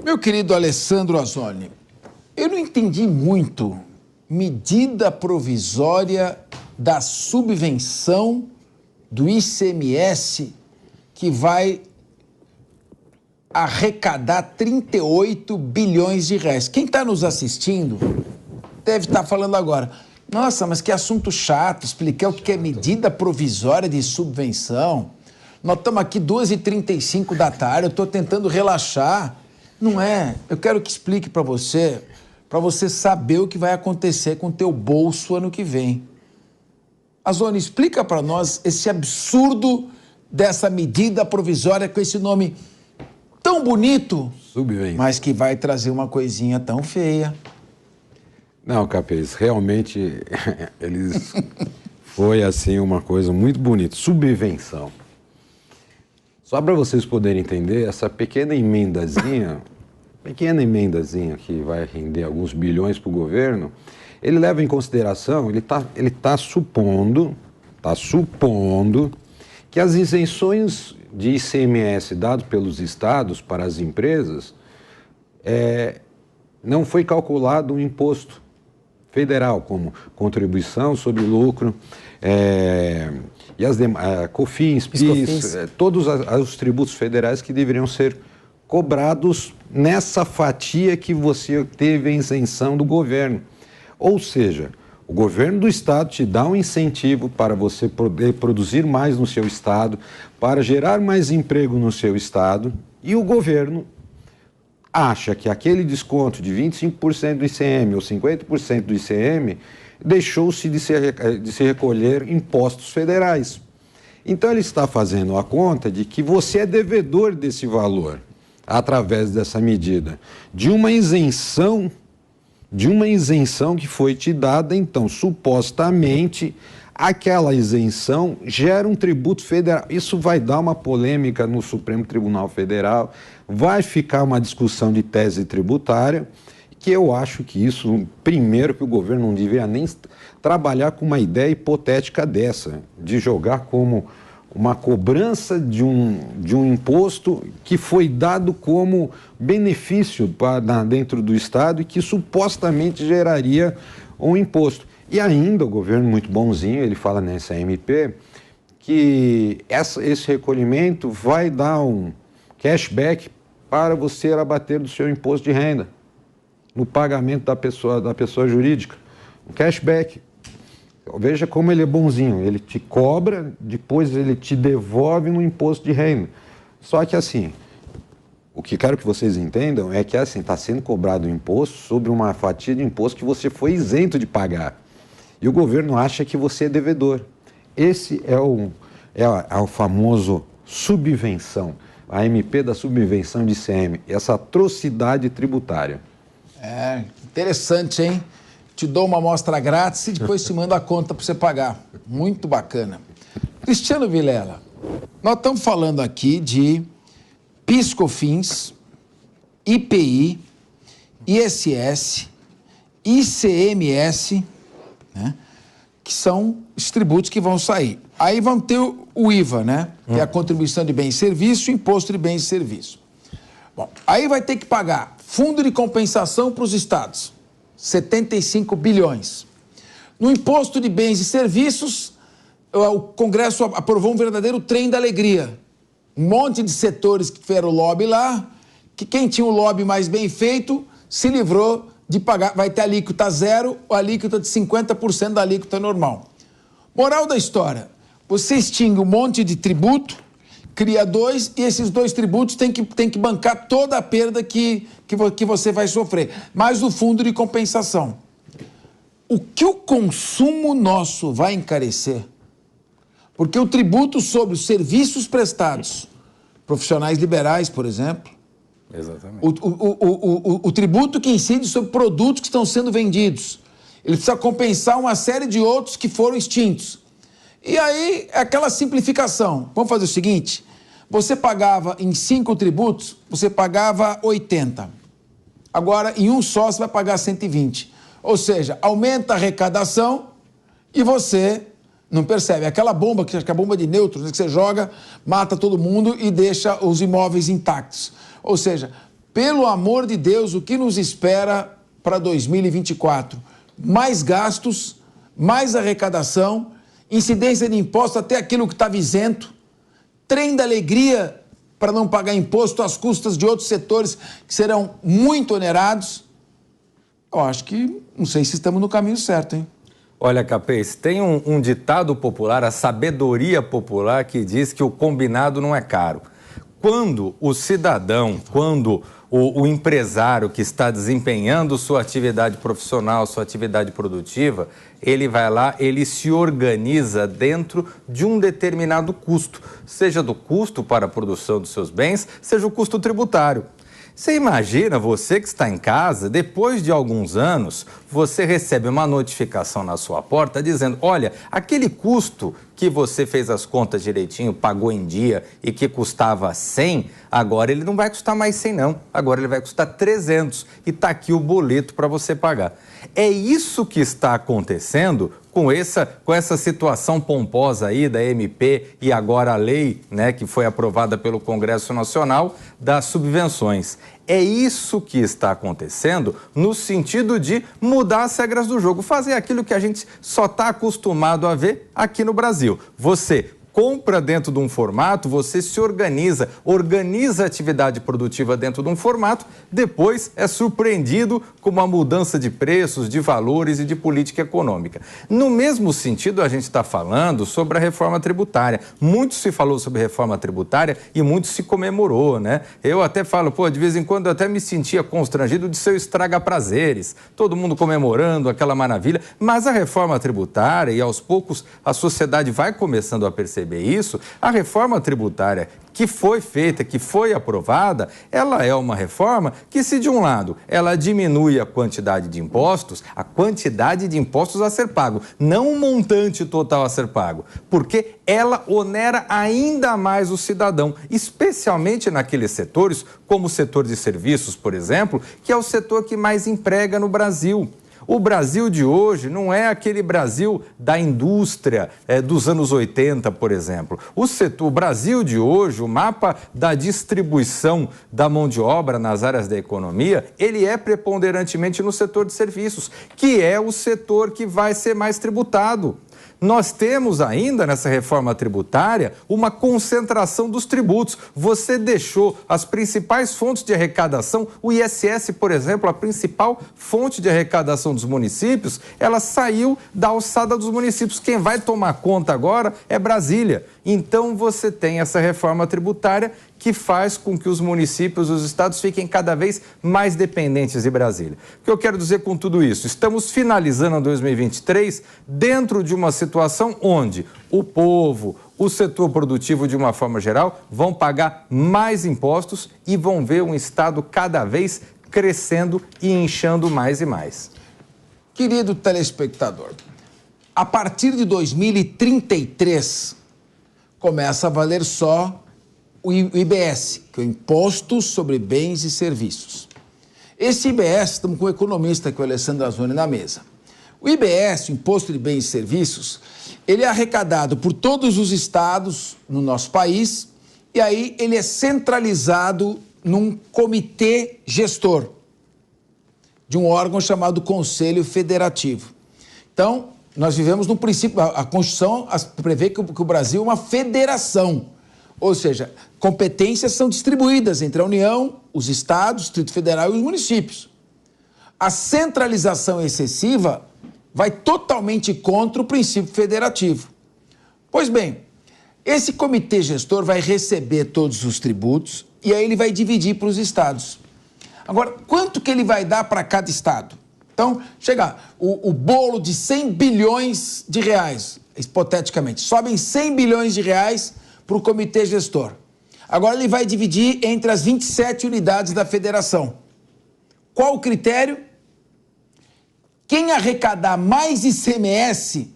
Meu querido Alessandro Azzoni, eu não entendi muito medida provisória da subvenção do ICMS que vai arrecadar 38 bilhões de reais. Quem está nos assistindo deve estar falando agora, nossa, mas que assunto chato, expliquei o que é medida provisória de subvenção. Nós estamos aqui 2h35 da tarde, eu estou tentando relaxar. Não é, eu quero que explique para você saber o que vai acontecer com o teu bolso ano que vem. Azzoni, explica para nós esse absurdo dessa medida provisória com esse nome tão bonito, mas que vai trazer uma coisinha tão feia. Não, Capês, realmente foi assim uma coisa muito bonita, subvenção. Só para vocês poderem entender, essa pequena emendazinha que vai render alguns bilhões para o governo, ele leva em consideração, ele tá supondo que as isenções de ICMS dadas pelos estados para as empresas, não foi calculado um imposto federal, como contribuição sobre o lucro, e as demais, COFINS, PIS, todos os tributos federais que deveriam ser cobrados nessa fatia que você teve a isenção do governo. Ou seja, o governo do estado te dá um incentivo para você poder produzir mais no seu estado, para gerar mais emprego no seu estado, e o governo acha que aquele desconto de 25% do ICM ou 50% do ICM deixou-se de se recolher impostos federais. Então ele está fazendo a conta de que você é devedor desse valor, através dessa medida, de uma isenção que foi te dada. Então, supostamente, aquela isenção gera um tributo federal. Isso vai dar uma polêmica no Supremo Tribunal Federal, vai ficar uma discussão de tese tributária, que eu acho que isso, primeiro, que o governo não deveria nem trabalhar com uma ideia hipotética dessa, de jogar como uma cobrança de um imposto que foi dado como benefício dentro do Estado e que supostamente geraria um imposto. E ainda o governo, muito bonzinho, ele fala nessa MP que esse recolhimento vai dar um cashback para você abater do seu imposto de renda, no pagamento da pessoa jurídica. Um cashback. Veja como ele é bonzinho, ele te cobra, depois ele te devolve no imposto de renda. Só que assim, o que quero que vocês entendam é que assim, está sendo cobrado um imposto sobre uma fatia de imposto que você foi isento de pagar. E o governo acha que você é devedor. Esse é o famoso subvenção, a MP da subvenção de ICM, essa atrocidade tributária. Interessante, hein? Te dou uma amostra grátis e depois te mando a conta para você pagar. Muito bacana. Cristiano Vilela, nós estamos falando aqui de PIS, COFINS, IPI, ISS, ICMS, né? Que são os tributos que vão sair. Aí vão ter o IVA, né? Que é a contribuição de bens e serviços, o imposto de bens e serviços. Bom, aí vai ter que pagar fundo de compensação para os estados. 75 bilhões. No imposto de bens e serviços, o Congresso aprovou um verdadeiro trem da alegria. Um monte de setores que fizeram lobby lá, que quem tinha o lobby mais bem feito se livrou de pagar, vai ter alíquota zero ou alíquota de 50% da alíquota normal. Moral da história, você extingue um monte de tributo, cria dois, e esses dois tributos têm que bancar toda a perda que você vai sofrer, mais o fundo de compensação. O que o consumo nosso vai encarecer? Porque o tributo sobre os serviços prestados, profissionais liberais, por exemplo, exatamente. O tributo que incide sobre produtos que estão sendo vendidos, ele precisa compensar uma série de outros que foram extintos. E aí, aquela simplificação. Vamos fazer o seguinte, você pagava em 5 tributos, você pagava 80. Agora, em um só, você vai pagar 120. Ou seja, aumenta a arrecadação e você não percebe. Aquela bomba, que é a bomba de nêutrons, que você joga, mata todo mundo e deixa os imóveis intactos. Ou seja, pelo amor de Deus, o que nos espera para 2024? Mais gastos, mais arrecadação, incidência de imposto até aquilo que estava isento, trem da alegria para não pagar imposto às custas de outros setores que serão muito onerados. Eu acho que, não sei se estamos no caminho certo, hein? Olha, Capês, tem um ditado popular, a sabedoria popular, que diz que o combinado não é caro. Quando o cidadão, quando o empresário que está desempenhando sua atividade profissional, sua atividade produtiva, ele vai lá, ele se organiza dentro de um determinado custo, seja do custo para a produção dos seus bens, seja o custo tributário. Você imagina, você que está em casa, depois de alguns anos, você recebe uma notificação na sua porta dizendo, olha, aquele custo que você fez as contas direitinho, pagou em dia e que custava 100, agora ele não vai custar mais 100 não, agora ele vai custar 300 e está aqui o boleto para você pagar. É isso que está acontecendo com essa situação pomposa aí da MP e agora a lei, né, que foi aprovada pelo Congresso Nacional das subvenções. É isso que está acontecendo no sentido de mudar as regras do jogo, fazer aquilo que a gente só está acostumado a ver aqui no Brasil. Você compra dentro de um formato, você se organiza a atividade produtiva dentro de um formato, depois é surpreendido com uma mudança de preços, de valores e de política econômica. No mesmo sentido, a gente está falando sobre a reforma tributária. Muito se falou sobre reforma tributária e muito se comemorou, né? Eu até falo, de vez em quando eu até me sentia constrangido de ser estraga-prazeres, todo mundo comemorando aquela maravilha, mas a reforma tributária, e aos poucos a sociedade vai começando a perceber isso, a reforma tributária que foi feita, que foi aprovada, ela é uma reforma que, se de um lado ela diminui a quantidade de impostos a ser pago, não o montante total a ser pago, porque ela onera ainda mais o cidadão, especialmente naqueles setores, como o setor de serviços, por exemplo, que é o setor que mais emprega no Brasil. O Brasil de hoje não é aquele Brasil da indústria dos anos 80, por exemplo. O Brasil de hoje, o mapa da distribuição da mão de obra nas áreas da economia, ele é preponderantemente no setor de serviços, que é o setor que vai ser mais tributado. Nós temos ainda nessa reforma tributária uma concentração dos tributos. Você deixou as principais fontes de arrecadação, o ISS, por exemplo, a principal fonte de arrecadação dos municípios, ela saiu da alçada dos municípios. Quem vai tomar conta agora é Brasília. Então você tem essa reforma tributária que faz com que os municípios, os estados fiquem cada vez mais dependentes de Brasília. O que eu quero dizer com tudo isso? Estamos finalizando 2023 dentro de uma situação onde o povo, o setor produtivo de uma forma geral, vão pagar mais impostos e vão ver um estado cada vez crescendo e inchando mais e mais. Querido telespectador, a partir de 2033 começa a valer só o IBS, que é o Imposto sobre Bens e Serviços. Esse IBS, estamos com o economista aqui, o Alessandro Azzoni, na mesa. O IBS, o Imposto de Bens e Serviços, ele é arrecadado por todos os estados no nosso país e aí ele é centralizado num comitê gestor de um órgão chamado Conselho Federativo. Então, nós vivemos num princípio, a Constituição prevê que o Brasil é uma federação, ou seja, competências são distribuídas entre a União, os estados, o Distrito Federal e os municípios. A centralização excessiva vai totalmente contra o princípio federativo. Pois bem, esse comitê gestor vai receber todos os tributos e aí ele vai dividir para os estados. Agora, quanto que ele vai dar para cada estado? Então, chega o bolo de 100 bilhões de reais, hipoteticamente, sobem 100 bilhões de reais para o comitê gestor. Agora ele vai dividir entre as 27 unidades da federação. Qual o critério? Quem arrecadar mais ICMS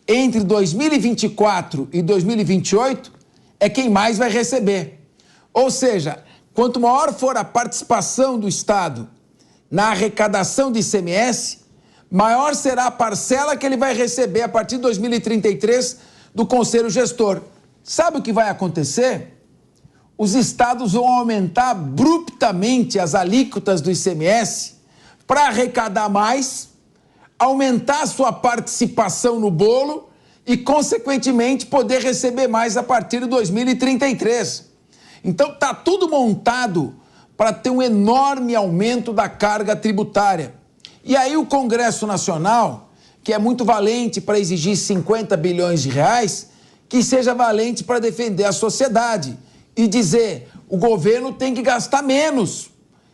entre 2024 e 2028 é quem mais vai receber. Ou seja, quanto maior for a participação do Estado na arrecadação de ICMS, maior será a parcela que ele vai receber a partir de 2033 do Conselho Gestor. Sabe o que vai acontecer? os estados vão aumentar abruptamente as alíquotas do ICMS para arrecadar mais, aumentar a sua participação no bolo e, consequentemente, poder receber mais a partir de 2033. Então, está tudo montado para ter um enorme aumento da carga tributária. E aí o Congresso Nacional, que é muito valente para exigir 50 bilhões de reais, que seja valente para defender a sociedade e dizer o governo tem que gastar menos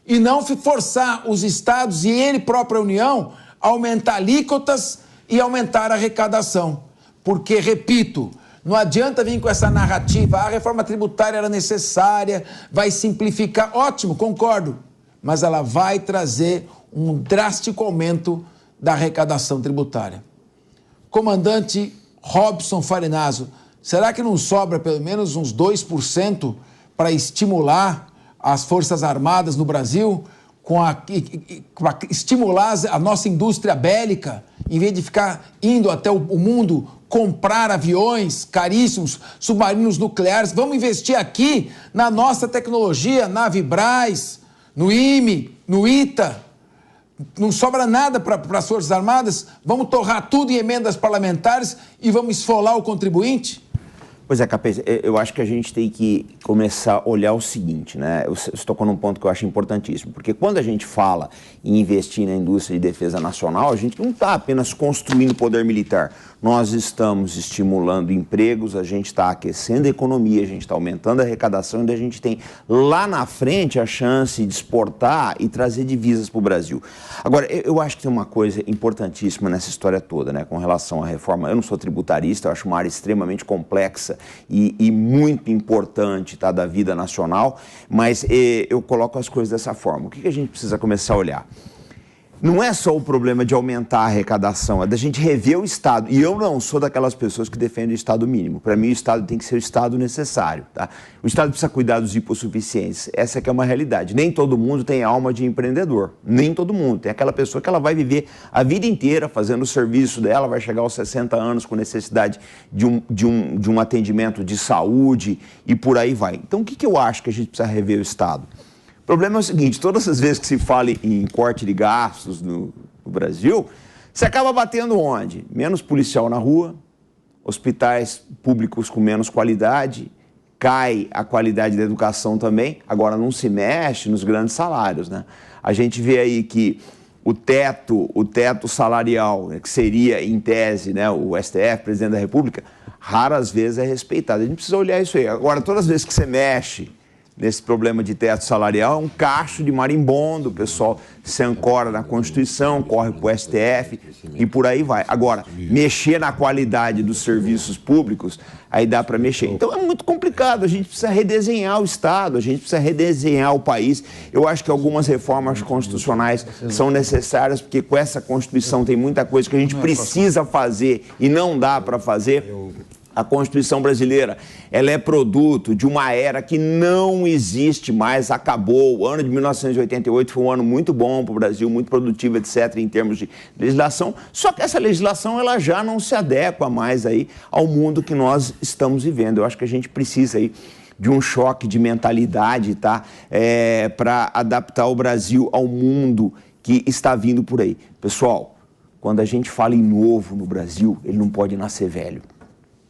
e não forçar os estados e ele própria União a aumentar alíquotas e aumentar a arrecadação. Porque, repito, não adianta vir com essa narrativa, a reforma tributária era necessária, vai simplificar. Ótimo, concordo, mas ela vai trazer um drástico aumento da arrecadação tributária. Comandante Robson Farinazzo, será que não sobra pelo menos uns 2% para estimular as Forças Armadas no Brasil, estimular a nossa indústria bélica, em vez de ficar indo até o mundo comprar aviões caríssimos, submarinos nucleares? Vamos investir aqui na nossa tecnologia, na Vibraz, no IME, no ITA. Não sobra nada para as Forças Armadas? Vamos torrar tudo em emendas parlamentares e vamos esfolar o contribuinte? Pois é, Capês, eu acho que a gente tem que começar a olhar o seguinte, né? Você tocou num ponto que eu acho importantíssimo, porque quando a gente fala em investir na indústria de defesa nacional, a gente não está apenas construindo poder militar. Nós estamos estimulando empregos, a gente está aquecendo a economia, a gente está aumentando a arrecadação e a gente tem lá na frente a chance de exportar e trazer divisas para o Brasil. Agora, eu acho que tem uma coisa importantíssima nessa história toda, né? Com relação à reforma. Eu não sou tributarista, eu acho uma área extremamente complexa e muito importante, tá, da vida nacional, mas eu coloco as coisas dessa forma. O que a gente precisa começar a olhar? Não é só o problema de aumentar a arrecadação, é da gente rever o Estado. E eu não sou daquelas pessoas que defendem o Estado mínimo. Para mim, o Estado tem que ser o Estado necessário. Tá? O Estado precisa cuidar dos hipossuficientes. Essa que é uma realidade. Nem todo mundo tem alma de empreendedor. Nem todo mundo. Tem aquela pessoa que ela vai viver a vida inteira fazendo o serviço dela, vai chegar aos 60 anos com necessidade de um atendimento de saúde e por aí vai. Então, o que eu acho que a gente precisa rever o Estado? O problema é o seguinte, todas as vezes que se fala em corte de gastos no Brasil, você acaba batendo onde? Menos policial na rua, hospitais públicos com menos qualidade, cai a qualidade da educação também, agora não se mexe nos grandes salários, né? A gente vê aí que o teto salarial, que seria, em tese, né, o STF, Presidente da República, raras vezes é respeitado. A gente precisa olhar isso aí. Agora, todas as vezes que você mexe nesse problema de teto salarial, é um cacho de marimbondo, o pessoal se ancora na Constituição, corre para o STF e por aí vai. Agora, mexer na qualidade dos serviços públicos, aí dá para mexer. Então é muito complicado, a gente precisa redesenhar o Estado, a gente precisa redesenhar o país. Eu acho que algumas reformas constitucionais são necessárias, porque com essa Constituição tem muita coisa que a gente precisa fazer e não dá para fazer. A Constituição brasileira, ela é produto de uma era que não existe mais, acabou. O ano de 1988 foi um ano muito bom para o Brasil, muito produtivo, etc., em termos de legislação. Só que essa legislação ela já não se adequa mais aí ao mundo que nós estamos vivendo. Eu acho que a gente precisa aí de um choque de mentalidade, tá? Para adaptar o Brasil ao mundo que está vindo por aí. Pessoal, quando a gente fala em novo no Brasil, ele não pode nascer velho.